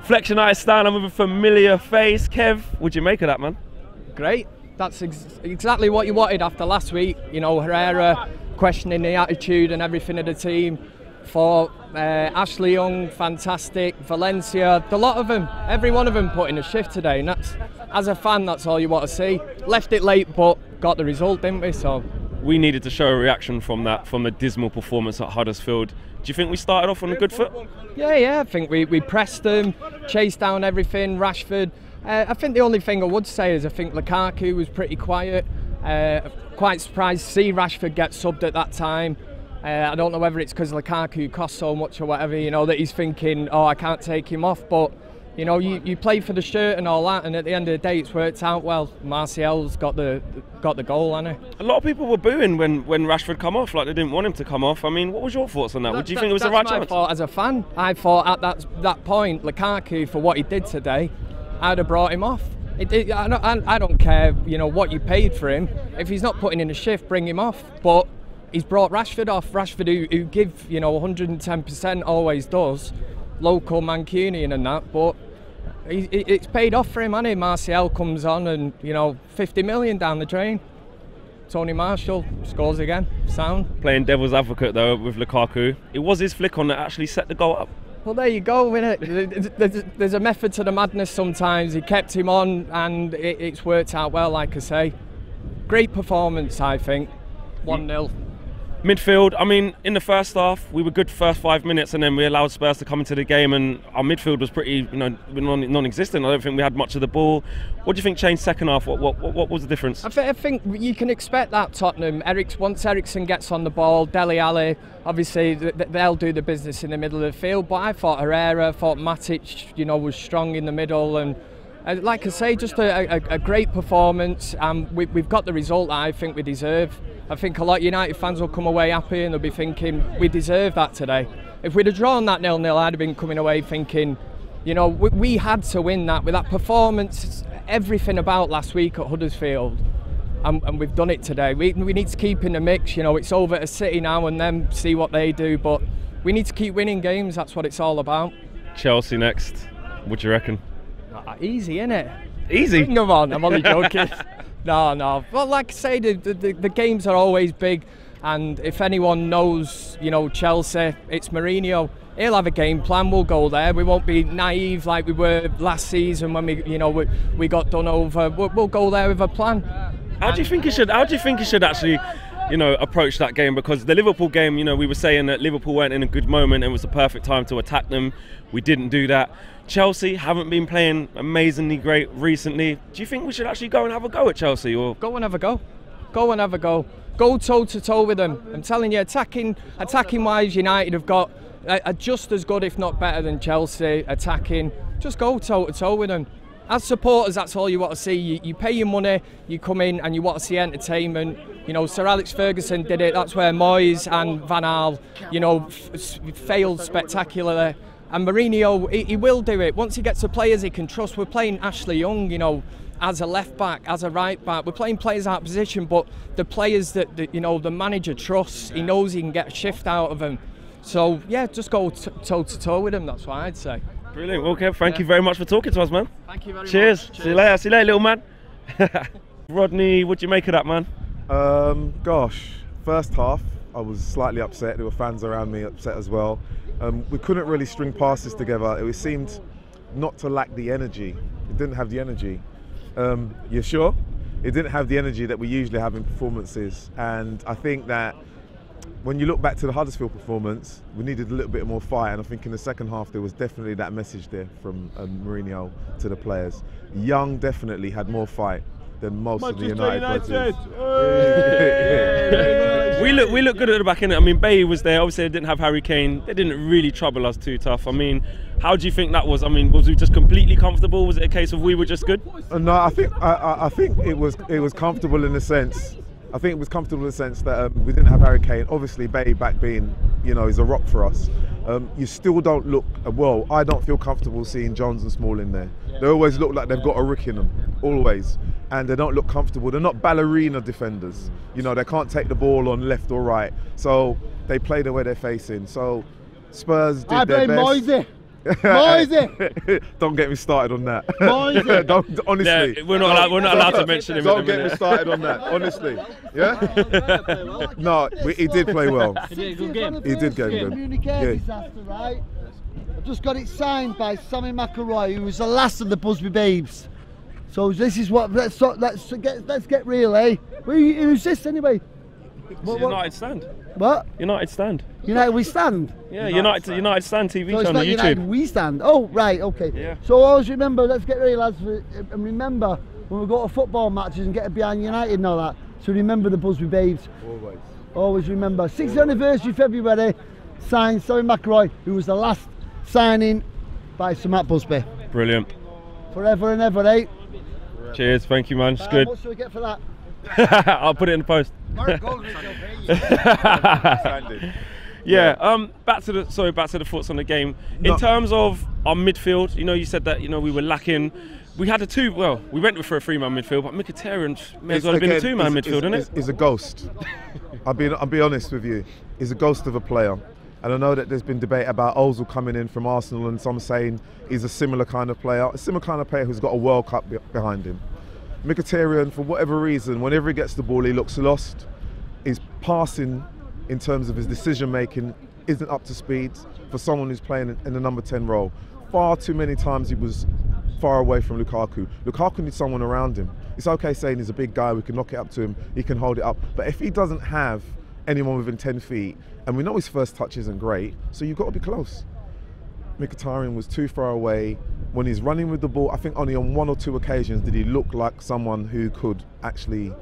Flex United style, I'm with a familiar face. Kev, what'd you make of that, man? Great. That's exactly what you wanted after last week. You know, Herrera questioning the attitude and everything of the team. For Ashley Young, fantastic. Valencia, a lot of them, every one of them put in a shift today. And that's, as a fan, that's all you want to see. Left it late, but got the result, didn't we? So we needed to show a reaction from that, from the dismal performance at Huddersfield. Do you think we started off on a good foot? Yeah, I think we pressed them, chased down everything. Rashford. I think the only thing I would say is I think Lukaku was pretty quiet. Quite surprised to see Rashford get subbed at that time. I don't know whether it's because Lukaku costs so much or whatever, you know, that he's thinking, oh, I can't take him off. But, you know, you play for the shirt and all that, and at the end of the day, it's worked out well. Martial's got the goal, hasn't he? A lot of people were booing when Rashford come off, like they didn't want him to come off. I mean, what was your thoughts on that? Do you think it was the right chance? As a fan, I thought at that point, Lukaku, for what he did today, I'd have brought him off. I don't care, you know, what you paid for him. If he's not putting in a shift, bring him off. But he's brought Rashford off. Rashford, who give, you know, 110%, always does. Local Mancunian and that, but it's paid off for him, hasn't it? Martial comes on and, you know, 50 million down the drain. Tony Marshall scores again. Sound. Playing devil's advocate though with Lukaku, it was his flick on that actually set the goal up. Well, there you go, innit? There's a method to the madness sometimes. He kept him on and it's worked out well, like I say. Great performance, I think. 1-0. Midfield, I mean, in the first half, we were good for the first 5 minutes and then we allowed Spurs to come into the game and our midfield was pretty, you know, non-existent. I don't think we had much of the ball. What do you think changed second half? What was the difference? I think you can expect that Tottenham. Once Eriksen gets on the ball, Dele Alli, obviously they'll do the business in the middle of the field, but I thought Matic, you know, was strong in the middle and like I say, just a great performance. We've got the result that I think we deserve. I think a lot of United fans will come away happy and they'll be thinking, we deserve that today. If we'd have drawn that 0-0, I'd have been coming away thinking, you know, we had to win that. With that performance, everything about last week at Huddersfield, and we've done it today. We need to keep in the mix, you know, it's over to City now and then see what they do, but we need to keep winning games, that's what it's all about. Chelsea next, what do you reckon? Easy, innit? Easy? Come on, I'm only joking. No. Well, like I say, the games are always big, and if anyone knows, you know, Chelsea, it's Mourinho. He'll have a game plan. We'll go there. We won't be naive like we were last season when we got done over. We'll go there with a plan. How do you think he should actually, you know, approach that game? Because the Liverpool game, you know, we were saying that Liverpool weren't in a good moment and it was the perfect time to attack them. We didn't do that. Chelsea haven't been playing amazingly great recently. Do you think we should actually go and have a go at Chelsea? Or go and have a go. Go and have a go. Go toe to toe with them. I'm telling you, attacking wise, United have got just as good, if not better, than Chelsea attacking. Just go toe to toe with them. As supporters, that's all you want to see. You pay your money, you come in and you want to see entertainment. You know, Sir Alex Ferguson did it. That's where Moyes and Van Gaal, you know, failed spectacularly. And Mourinho, he will do it. Once he gets the players he can trust. We're playing Ashley Young, you know, as a left back, as a right back. We're playing players out of position, but the players that you know, the manager trusts, he knows he can get a shift out of them. So, yeah, just go toe to toe with him, that's what I'd say. Brilliant. Okay, thank you very much for talking to us, man. Thank you very much. Cheers. See you later, little man. Rodney, what do you make of that, man? Gosh, first half, I was slightly upset. There were fans around me upset as well. We couldn't really string passes together. It seemed not to lack the energy. It didn't have the energy. You sure? It didn't have the energy that we usually have in performances. And I think that when you look back to the Huddersfield performance, we needed a little bit more fight. And I think in the second half, there was definitely that message there from Mourinho to the players. Young definitely had more fight than most of the United players. We look good at the back end. I mean, Bailly was there. Obviously, they didn't have Harry Kane. They didn't really trouble us too tough. I mean, how do you think that was? I mean, was we just completely comfortable? Was it a case of we were just good? No, I think it was comfortable in the sense. I think it was comfortable in the sense that we didn't have Harry Kane. Obviously, Bailly back being, you know, is a rock for us. You still don't look, well, I don't feel comfortable seeing Jones and Small in there. They always look like they've got a rick in them, always. And they don't look comfortable. They're not ballerina defenders. You know, they can't take the ball on left or right. So they play the way they're facing. So Spurs did their best. Moisey! Don't get me started on that. Moisey! Don't, honestly. Yeah, we're not allowed to mention him. Don't get me started on that, honestly. Yeah? No, he did play well. He did a good game. He did game. Communique disaster, right? I've just got it signed by Sammy McElroy, who was the last of the Busby Babes. So this is what let's get real, eh? Who's this anyway? United Stand. What? United Stand. United We Stand. Yeah, United Stand TV So it's channel not on United YouTube. We Stand. Oh right, okay. Yeah. So always remember, let's get real, lads, and remember when we go to football matches and get behind United and all that. So remember the Busby Babes. Always. Always remember. 6th anniversary February. Signed Sammy McElroy, who was the last signing by Sir Matt Busby. Brilliant. Forever and ever, eh? Cheers, thank you, man. It's good. What should we get for that? I'll put it in the post. Yeah. Back to the thoughts on the game. In terms of our midfield, you said that we were lacking. We had we went for a 3-man midfield, but Mkhitaryan may as well have been a 2-man midfield, isn't it? He's a ghost. I'll be honest with you. He's a ghost of a player. And I know that there's been debate about Ozil coming in from Arsenal, and some saying he's a similar kind of player, who's got a World Cup behind him. Mkhitaryan, for whatever reason, whenever he gets the ball, he looks lost. His passing, in terms of his decision making, isn't up to speed for someone who's playing in the number 10 role. Far too many times he was far away from Lukaku. Lukaku needs someone around him. It's okay saying he's a big guy, we can knock it up to him, he can hold it up. But if he doesn't have anyone within 10 feet, and we know his first touch isn't great, so you've got to be close. Mkhitaryan was too far away. When he's running with the ball, I think only on 1 or 2 occasions did he look like someone who could actually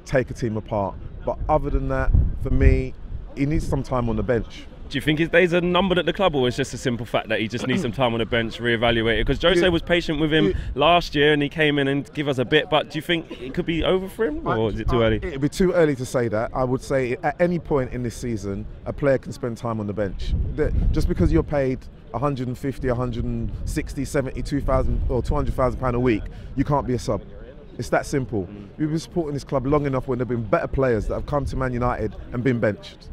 take a team apart. But other than that, for me, he needs some time on the bench. Do you think his days are numbered at the club, or it's just a simple fact that he just needs some time on the bench, reevaluate it? Because Jose was patient with him last year and he came in and give us a bit, but do you think it could be over for him, or is it too early? It'd be too early to say that. I would say at any point in this season, a player can spend time on the bench. Just because you're paid 150, 160, 70, 2,000 or 200,000 pound a week, you can't be a sub. It's that simple. We've been supporting this club long enough when there have been better players that have come to Man United and been benched.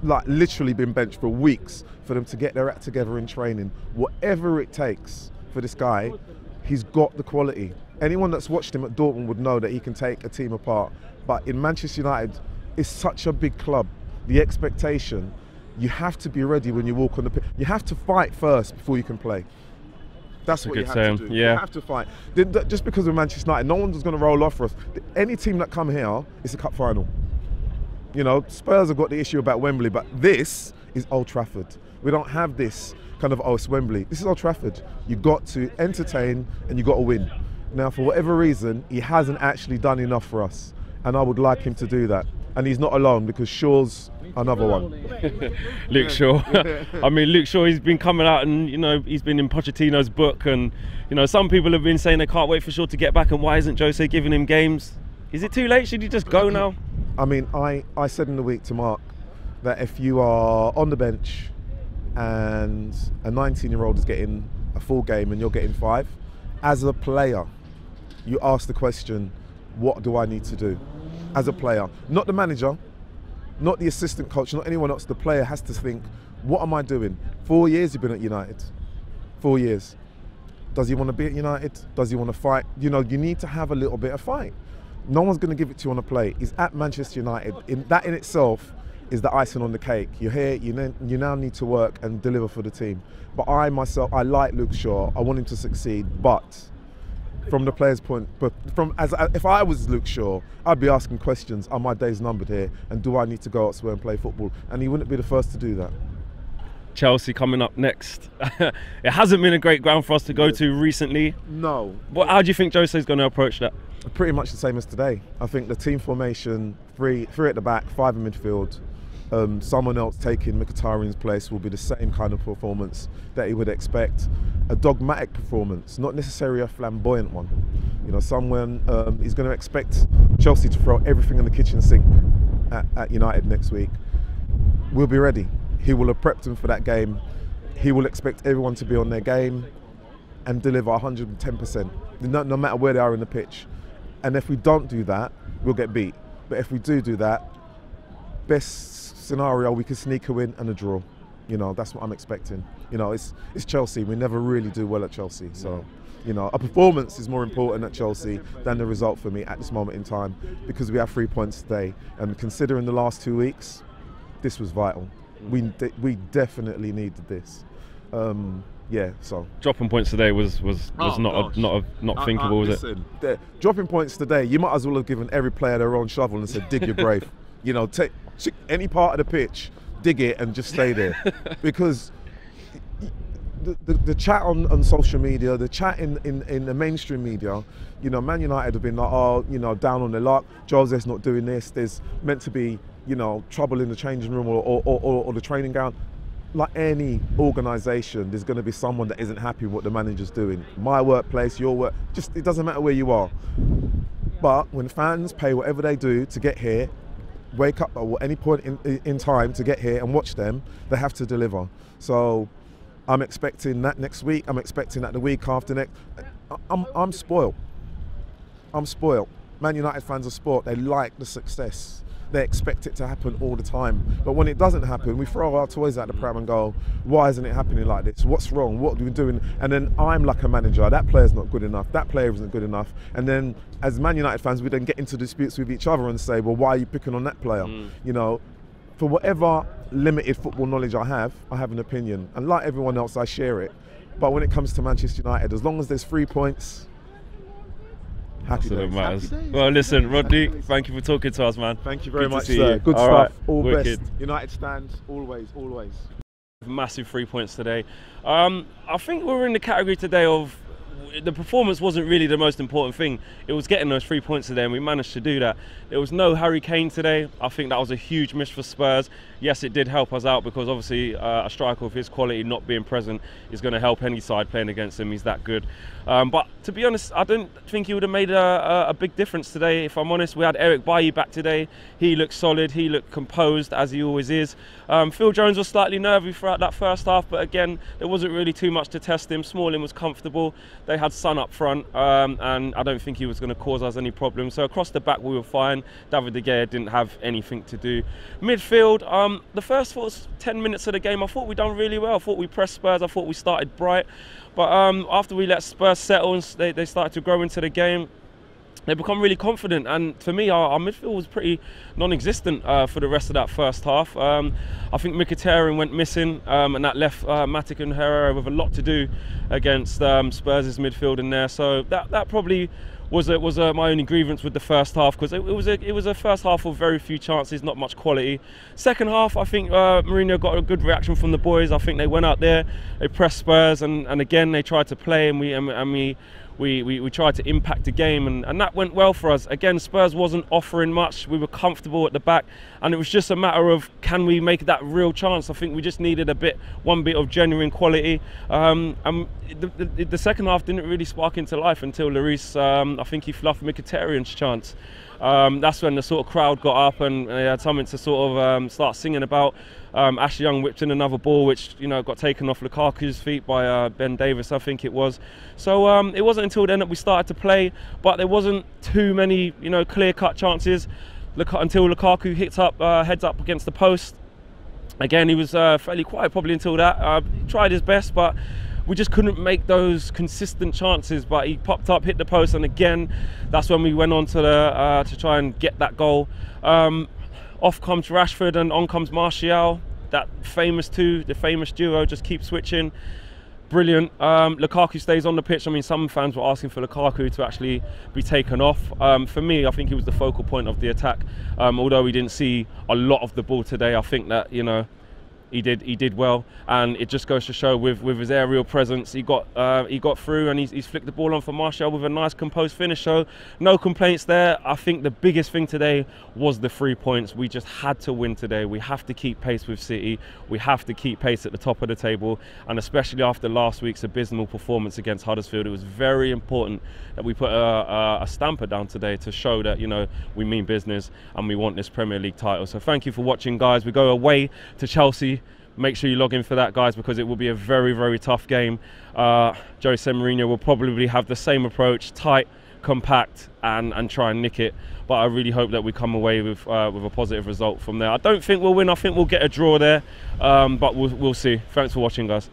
Like literally been benched for weeks for them to get their act together in training. Whatever it takes for this guy, he's got the quality. Anyone that's watched him at Dortmund would know that he can take a team apart. But in Manchester United, it's such a big club. The expectation, you have to be ready when you walk on the pitch. You have to fight first before you can play. That's what you have to do. Yeah. You have to fight. Just because we're Manchester United, no one's going to roll off for us. Any team that come here, it's a cup final. Spurs have got the issue about Wembley, but this is Old Trafford. We don't have this kind of, it's Wembley. This is Old Trafford. You've got to entertain and you've got to win. Now, for whatever reason, he hasn't actually done enough for us, and I would like him to do that. And he's not alone, because Shaw's another one. Luke Shaw. I mean, Luke Shaw, he's been coming out and, he's been in Pochettino's book, and, some people have been saying they can't wait for Shaw to get back, and why isn't Jose giving him games? Is it too late? Should he just go now? I mean, I said in the week to Mark that if you are on the bench and a 19-year-old is getting a full game and you're getting 5, as a player, you ask the question, what do I need to do? As a player, not the manager, not the assistant coach, not anyone else. The player has to think, what am I doing? 4 years you've been at United. 4 years. Does he want to be at United? Does he want to fight? You need to have a little bit of fight. No one's going to give it to you on a plate. He's at Manchester United. That in itself is the icing on the cake. You're here, you now need to work and deliver for the team. But I like Luke Shaw. I want him to succeed. But from the player's point, if I was Luke Shaw, I'd be asking questions, are my days numbered here? And do I need to go elsewhere and play football? And he wouldn't be the first to do that. Chelsea coming up next. It hasn't been a great ground for us to go to recently. No. How do you think Jose's going to approach that? Pretty much the same as today. I think the team formation, three at the back, 5 in midfield, someone else taking Mkhitaryan's place will be the same kind of performance that he would expect. A dogmatic performance, not necessarily a flamboyant one. Someone he's going to expect Chelsea to throw everything in the kitchen sink at United next week. We'll be ready. He will have prepped them for that game. He will expect everyone to be on their game and deliver 110%, no matter where they are in the pitch. And if we don't do that, we'll get beat. But if we do that, best scenario, we can sneak a win and a draw. You know, that's what I'm expecting. You know, it's Chelsea. We never really do well at Chelsea. So, you know, a performance is more important at Chelsea than the result for me at this moment in time, because we have 3 points today. And considering the last 2 weeks, this was vital. We definitely needed this. Yeah, so dropping points today was not thinkable, was it? Dropping points today, you might as well have given every player their own shovel and said, dig your grave. You know, take any part of the pitch, dig it and just stay there. Because the chat on social media, the chat in the mainstream media, you know, Man United have been like, oh, you know, down on their luck, Jose's not doing this, there's meant to be, you know, trouble in the changing room or the training ground. Like any organisation, there's going to be someone that isn't happy with what the manager's doing. My workplace, your work, just it doesn't matter where you are. But when fans pay whatever they do to get here, wake up at any point in time to get here and watch them, they have to deliver. So I'm expecting that next week. I'm expecting that the week after next. I'm spoiled. I'm spoiled. Man United fans are spoiled. They like the success. They expect it to happen all the time. But when it doesn't happen, we throw our toys out the pram and go, why isn't it happening like this? What's wrong? What are we doing? And then I'm like a manager, that player's not good enough, that player isn't good enough. And then as Man United fans, we then get into disputes with each other and say, well, why are you picking on that player? You know, for whatever limited football knowledge I have an opinion. And like everyone else, I share it. But when it comes to Manchester United, as long as there's 3 points, happy days. Matters. Well, listen, Rodney, thank you for talking to us, man. Thank you very Good much, to see sir. you. Good All stuff. right. All Wicked. best. United stands, always, always. Massive 3 points today. I think we're in the category today of the performance wasn't really the most important thing. It was getting those 3 points today, and we managed to do that. There was no Harry Kane today. I think that was a huge miss for Spurs. Yes, it did help us out because obviously a striker of his quality not being present is going to help any side playing against him. He's that good. But to be honest, I don't think he would have made a big difference today. If I'm honest, we had Eric Bailly back today. He looked solid. He looked composed, as he always is. Phil Jones was slightly nervy throughout that first half, but again, there wasn't really too much to test him. Smalling was comfortable. They had Son up front, and I don't think he was going to cause us any problems. So across the back, we were fine. David De Gea didn't have anything to do. Midfield, the first 10 minutes of the game, I thought we done really well. I thought we pressed Spurs. I thought we started bright. But after we let Spurs settle and they started to grow into the game, they become really confident. And for me, our midfield was pretty non-existent for the rest of that first half. I think Mkhitaryan went missing, and that left Matic and Herrera with a lot to do against Spurs' midfield in there. So that probably was my only grievance with the first half, because it was a first half of very few chances, not much quality. Second half, I think Mourinho got a good reaction from the boys. I think they went out there, they pressed Spurs, and again they tried to play, and we tried to impact the game, and that went well for us. Again, Spurs wasn't offering much. We were comfortable at the back, and it was just a matter of, can we make that real chance? I think we just needed one bit of genuine quality. The second half didn't really spark into life until Lloris, I think he fluffed Mkhitaryan's chance. That's when the sort of crowd got up and they had something to sort of start singing about. Ashley Young whipped in another ball, which got taken off Lukaku's feet by Ben Davies, I think it was. So it wasn't until then that we started to play, but there wasn't too many clear-cut chances until Lukaku heads up against the post. Again, he was fairly quiet probably until that. Tried his best, but we just couldn't make those consistent chances. But he popped up, hit the post, and again, that's when we went on to try and get that goal. Off comes Rashford and on comes Martial. That famous duo just keep switching. Brilliant. Lukaku stays on the pitch. I mean, some fans were asking for Lukaku to actually be taken off. For me, I think he was the focal point of the attack. Although we didn't see a lot of the ball today, I think that he did well, and it just goes to show with his aerial presence, he got through, and he's flicked the ball on for Martial with a nice composed finish. So no complaints there. I think the biggest thing today was the 3 points. We just had to win today. We have to keep pace with City. We have to keep pace at the top of the table, and especially after last week's abysmal performance against Huddersfield, it was very important that we put a stamper down today to show that we mean business and we want this Premier League title. So thank you for watching, guys. We go away to Chelsea. Make sure you log in for that, guys, because it will be a very, very tough game. Jose Mourinho will probably have the same approach: tight, compact and try and nick it. But I really hope that we come away with a positive result from there. I don't think we'll win. I think we'll get a draw there, but we'll see. Thanks for watching, guys.